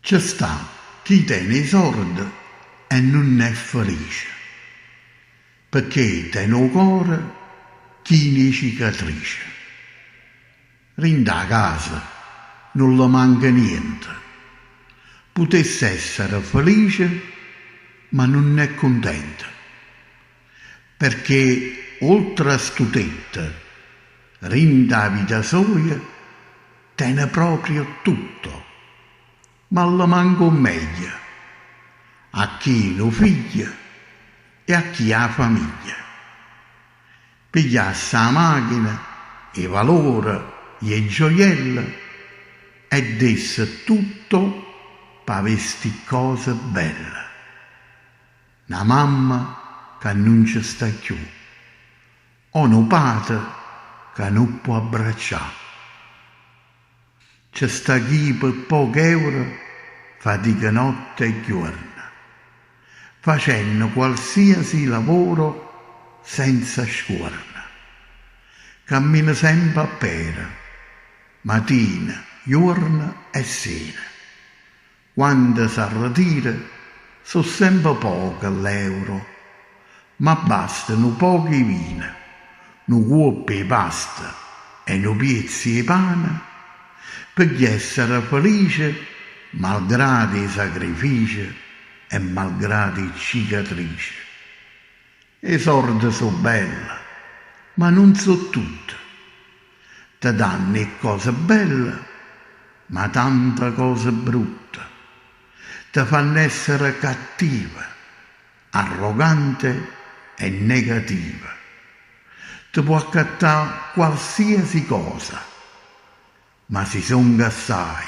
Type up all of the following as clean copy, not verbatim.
C'è sta chi tiene i soldi e non è felice, perché tiene un cuore chi ne cicatrice. Rinda a casa non le manca niente, potesse essere felice ma non è contenta, perché oltre a stutette, rinda a vita sua, tiene proprio tutto, ma le manca un meglio, a chi lo figlia e a chi ha famiglia. Pigliasse la macchina, i valori, e gioielli e desse tutto per vesti cose belle. Una mamma che non ci sta più, o un padre che non può abbracciare. C'è sta chi per pochi euro fatica notte e giorno, facendo qualsiasi lavoro senza scuorna. Cammina sempre a pera, mattina, giorno e sera. Quando si arritira, sono sempre poche l'euro, ma bastano pochi vini, un cuoppo di pasta e un pezzo di pane per essere felice malgrado i sacrifici e malgrado i cicatrici. I soldi sono belli, ma non so tutte. Ti danno cose belle, ma tante cose brutte. Ti fanno essere cattiva, arrogante e negativa. Ti può accattare qualsiasi cosa, ma si son assai,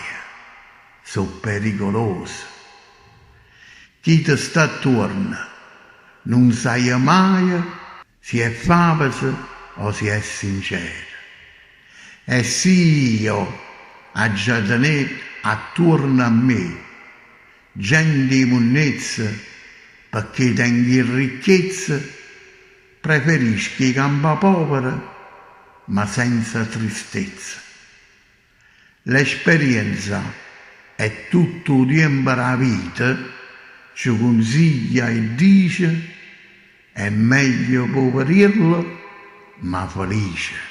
sono pericolose. Chi ti sta attorno non sai mai se è favosa o si è sincera. E sì, io a già tenere attorno a me gente di monnezza, perché tengo ricchezza, preferisco i campa povera ma senza tristezza. L'esperienza è tutto il tempo della vita, ci consiglia e dice è meglio poverirlo ma felice.